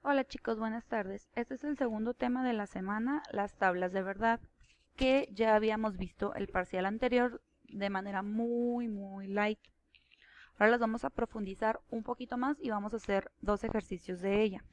Hola chicos, buenas tardes. Este es el segundo tema de la semana, las tablas de verdad, que ya habíamos visto el parcial anterior de manera muy light. Ahora las vamos a profundizar un poquito más y vamos a hacer dos ejercicios de ella.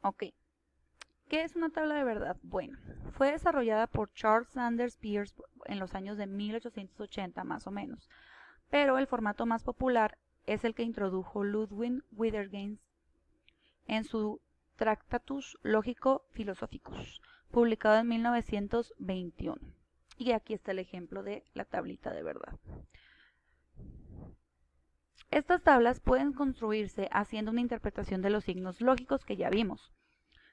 Ok, ¿qué es una tabla de verdad? Bueno, fue desarrollada por Charles Sanders Peirce en los años de 1880 más o menos, pero el formato más popular es el que introdujo Ludwig Wittgenstein en su Tractatus Lógico-Philosophicus, publicado en 1921. Y aquí está el ejemplo de la tablita de verdad. Estas tablas pueden construirse haciendo una interpretación de los signos lógicos que ya vimos.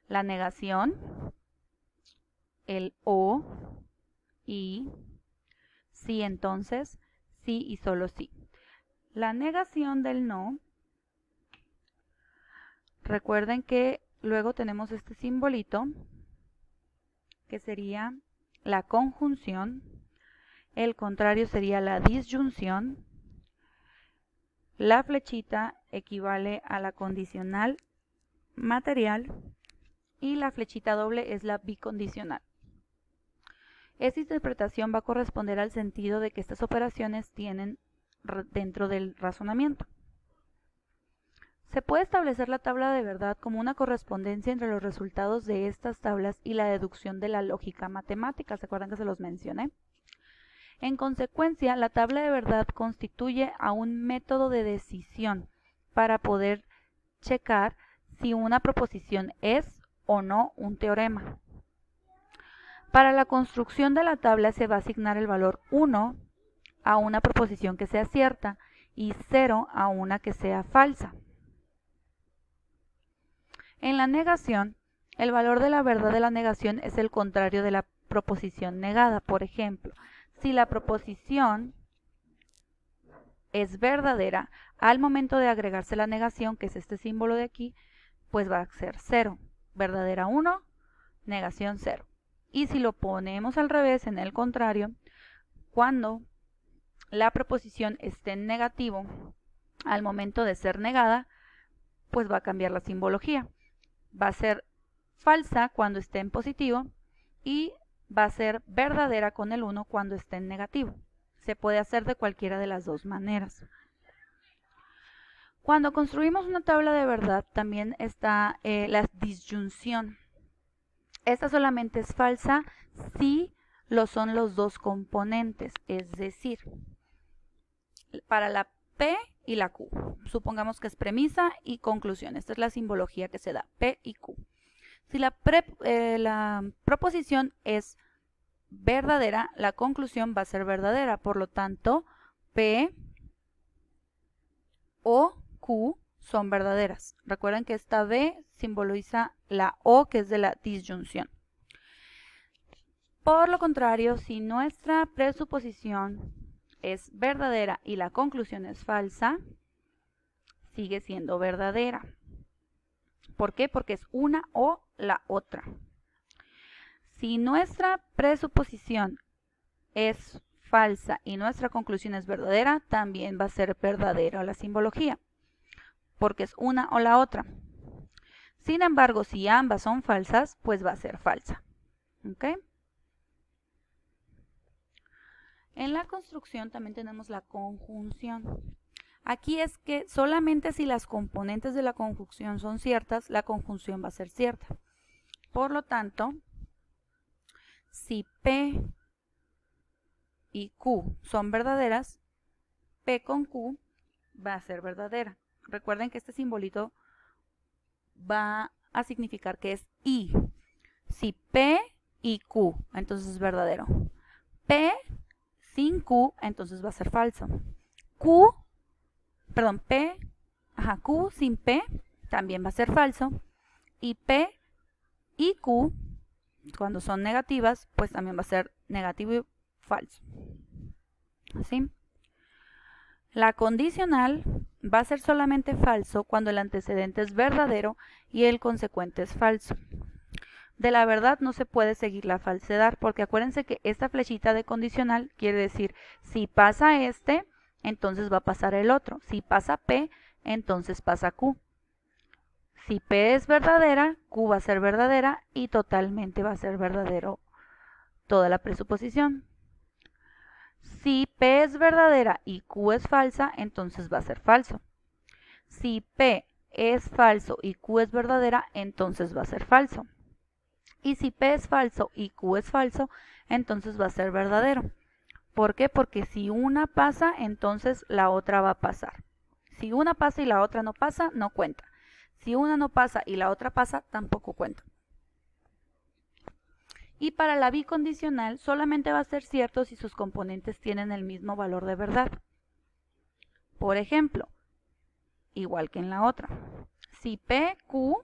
La negación, el o, y, sí entonces, sí y solo sí. La negación del no, recuerden que luego tenemos este simbolito que sería la conjunción, el contrario sería la disyunción, la flechita equivale a la condicional material y la flechita doble es la bicondicional. Esta interpretación va a corresponder al sentido de que estas operaciones tienen dentro del razonamiento. Se puede establecer la tabla de verdad como una correspondencia entre los resultados de estas tablas y la deducción de la lógica matemática. ¿Se acuerdan que se los mencioné? En consecuencia, la tabla de verdad constituye a un método de decisión para poder checar si una proposición es o no un teorema. Para la construcción de la tabla se va a asignar el valor 1 a una proposición que sea cierta y 0 a una que sea falsa. En la negación, el valor de la verdad de la negación es el contrario de la proposición negada. Por ejemplo, si la proposición es verdadera, al momento de agregarse la negación, que es este símbolo de aquí, pues va a ser 0. Verdadera 1, negación 0. Y si lo ponemos al revés, en el contrario, cuando la proposición esté en negativo, al momento de ser negada, pues va a cambiar la simbología. Va a ser falsa cuando esté en positivo y va a ser verdadera con el 1 cuando esté en negativo. Se puede hacer de cualquiera de las dos maneras. Cuando construimos una tabla de verdad también está la disyunción. Esta solamente es falsa si lo son los dos componentes, es decir, para la P y la Q. Supongamos que es premisa y conclusión. Esta es la simbología que se da, P y Q. Si la proposición es verdadera, la conclusión va a ser verdadera. Por lo tanto, P o Q son verdaderas. Recuerden que esta B simboliza la O, que es de la disyunción. Por lo contrario, si nuestra presuposición es verdadera y la conclusión es falsa, sigue siendo verdadera. ¿Por qué? Porque es una o la otra. Si nuestra presuposición es falsa y nuestra conclusión es verdadera, también va a ser verdadera la simbología, porque es una o la otra. Sin embargo, si ambas son falsas, pues va a ser falsa. ¿Ok? En la construcción también tenemos la conjunción. Aquí es que solamente si las componentes de la conjunción son ciertas, la conjunción va a ser cierta. Por lo tanto, si P y Q son verdaderas, P con Q va a ser verdadera. Recuerden que este simbolito va a significar que es I. Si P y Q, entonces es verdadero. P sin Q, entonces va a ser falso. Q sin P también va a ser falso. Y P y Q, cuando son negativas, pues también va a ser negativo y falso. ¿Sí? La condicional va a ser solamente falso cuando el antecedente es verdadero y el consecuente es falso. De la verdad no se puede seguir la falsedad, porque acuérdense que esta flechita de condicional quiere decir, si pasa este, entonces va a pasar el otro. Si pasa P, entonces pasa Q. Si P es verdadera, Q va a ser verdadera y totalmente va a ser verdadero toda la presuposición. Si P es verdadera y Q es falsa, entonces va a ser falso. Si P es falso y Q es verdadera, entonces va a ser falso. Y si P es falso y Q es falso, entonces va a ser verdadero. ¿Por qué? Porque si una pasa, entonces la otra va a pasar. Si una pasa y la otra no pasa, no cuenta. Si una no pasa y la otra pasa, tampoco cuenta. Y para la bicondicional solamente va a ser cierto si sus componentes tienen el mismo valor de verdad. Por ejemplo, igual que en la otra, si P, Q,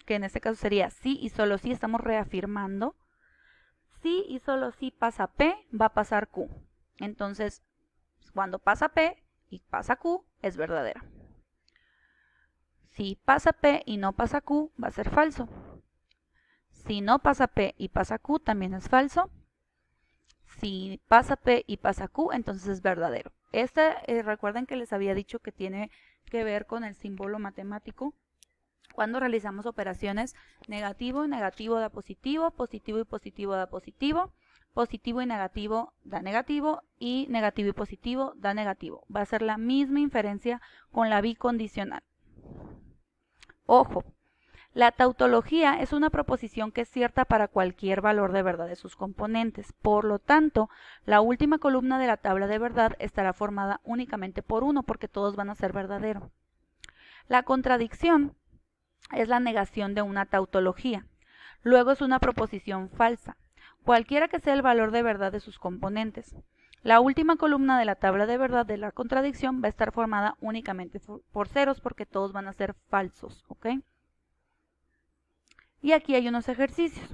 que en este caso sería sí y solo sí, estamos reafirmando, sí y solo sí pasa P, va a pasar Q. Entonces, cuando pasa P y pasa Q, es verdadera. Si pasa P y no pasa Q, va a ser falso. Si no pasa P y pasa Q, también es falso. Si pasa P y pasa Q, entonces es verdadero. Recuerden que les había dicho que tiene que ver con el símbolo matemático. Cuando realizamos operaciones, negativo y negativo da positivo, positivo y positivo da positivo, positivo y negativo y negativo y positivo da negativo. Va a ser la misma inferencia con la bicondicional. Ojo, la tautología es una proposición que es cierta para cualquier valor de verdad de sus componentes. Por lo tanto, la última columna de la tabla de verdad estará formada únicamente por 1 porque todos van a ser verdadero. La contradicción es la negación de una tautología. Luego es una proposición falsa, cualquiera que sea el valor de verdad de sus componentes. La última columna de la tabla de verdad de la contradicción va a estar formada únicamente por ceros porque todos van a ser falsos, ¿ok? Y aquí hay unos ejercicios.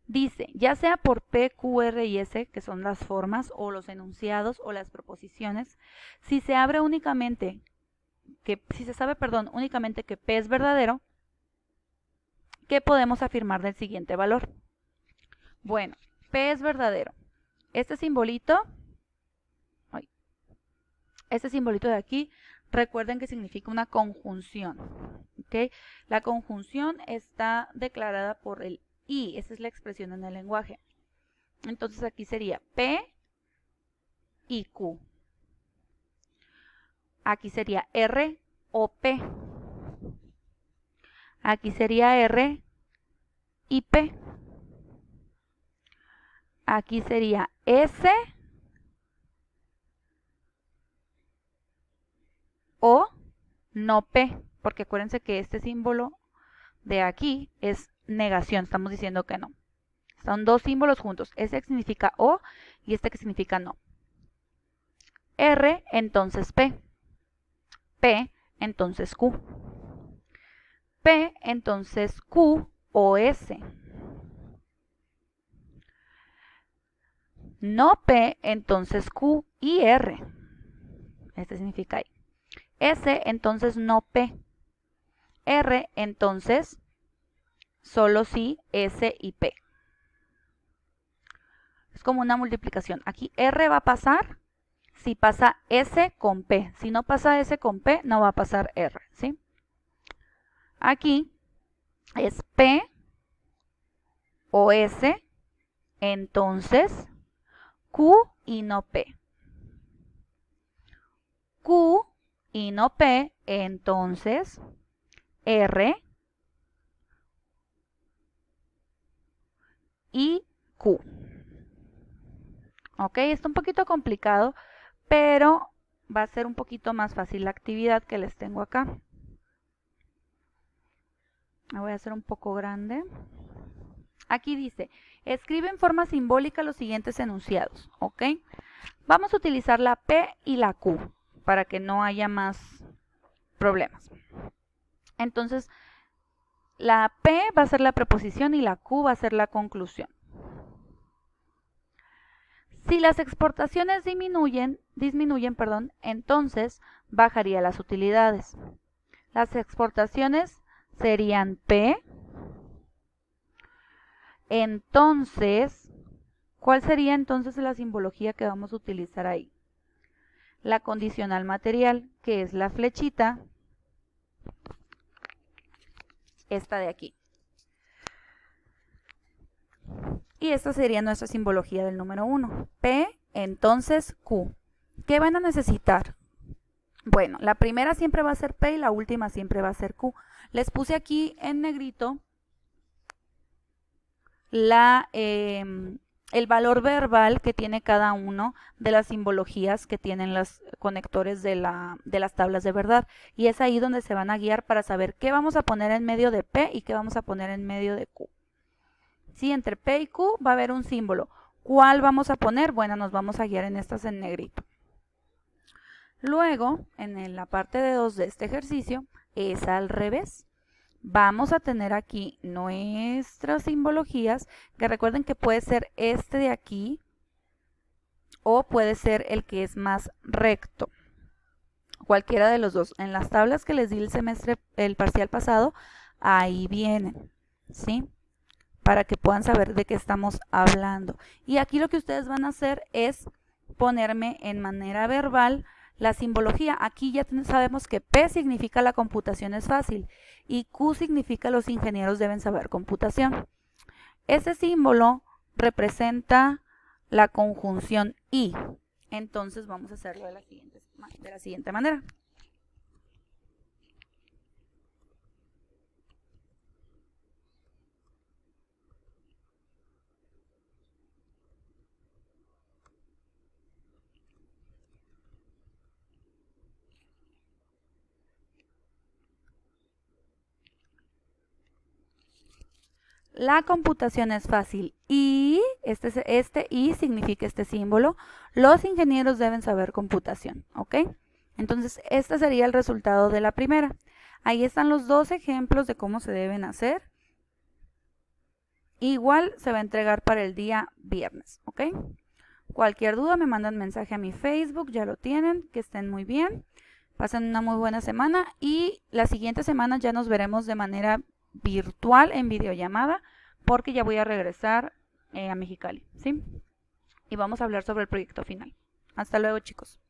Dice, ya sea por P, Q, R y S, que son las formas o los enunciados o las proposiciones, si se sabe únicamente que P es verdadero, ¿qué podemos afirmar del siguiente valor? Bueno, P es verdadero. Este simbolito de aquí, recuerden que significa una conjunción. ¿Okay? La conjunción está declarada por el I, esa es la expresión en el lenguaje. Entonces aquí sería P y Q. Aquí sería R o P. Aquí sería R y P. Aquí sería S o no P, porque acuérdense que este símbolo de aquí es negación, estamos diciendo que no. Son dos símbolos juntos, este que significa O y este que significa no. R, entonces P. P, entonces Q. P, entonces Q o S. No P, entonces Q y R. Este significa I. S, entonces no P. R, entonces solo sí S y P. Es como una multiplicación. Aquí R va a pasar si pasa S con P. Si no pasa S con P, no va a pasar R, ¿sí? Aquí es P o S, entonces Q y no P. Q y no P, entonces R y Q. Ok, está un poquito complicado, pero va a ser un poquito más fácil la actividad que les tengo acá. La voy a hacer un poco grande. Aquí dice, escribe en forma simbólica los siguientes enunciados, ¿ok? Vamos a utilizar la P y la Q para que no haya más problemas. Entonces, la P va a ser la preposición y la Q va a ser la conclusión. Si las exportaciones disminuyen, entonces bajaría las utilidades. Las exportaciones serían P. Entonces, ¿cuál sería entonces la simbología que vamos a utilizar ahí? la condicional material, que es la flechita, esta de aquí. Y esta sería nuestra simbología del número 1. P, entonces Q. ¿Qué van a necesitar? Bueno, la primera siempre va a ser P y la última siempre va a ser Q. Les puse aquí en negrito el valor verbal que tiene cada uno de las simbologías que tienen los conectores de las tablas de verdad. Y es ahí donde se van a guiar para saber qué vamos a poner en medio de P y qué vamos a poner en medio de Q. Sí, entre P y Q va a haber un símbolo. ¿Cuál vamos a poner? Bueno, nos vamos a guiar en estas en negrito. Luego, en la parte de 2 de este ejercicio, es al revés. Vamos a tener aquí nuestras simbologías, que recuerden que puede ser este de aquí o puede ser el que es más recto. Cualquiera de los dos. En las tablas que les di el parcial pasado, ahí vienen, ¿sí? Para que puedan saber de qué estamos hablando. Y aquí lo que ustedes van a hacer es ponerme en manera verbal la simbología. Aquí ya sabemos que P significa la computación es fácil y Q significa los ingenieros deben saber computación. Ese símbolo representa la conjunción y. Entonces vamos a hacerlo de la siguiente manera. La computación es fácil y este y significa este símbolo. Los ingenieros deben saber computación, ¿ok? Entonces, este sería el resultado de la primera. Ahí están los dos ejemplos de cómo se deben hacer. Igual se va a entregar para el día viernes, ¿ok? Cualquier duda me mandan mensaje a mi Facebook, ya lo tienen, que estén muy bien. Pasen una muy buena semana y la siguiente semana ya nos veremos de manera virtual en videollamada porque ya voy a regresar a Mexicali, ¿sí? Y vamos a hablar sobre el proyecto final. Hasta luego, chicos.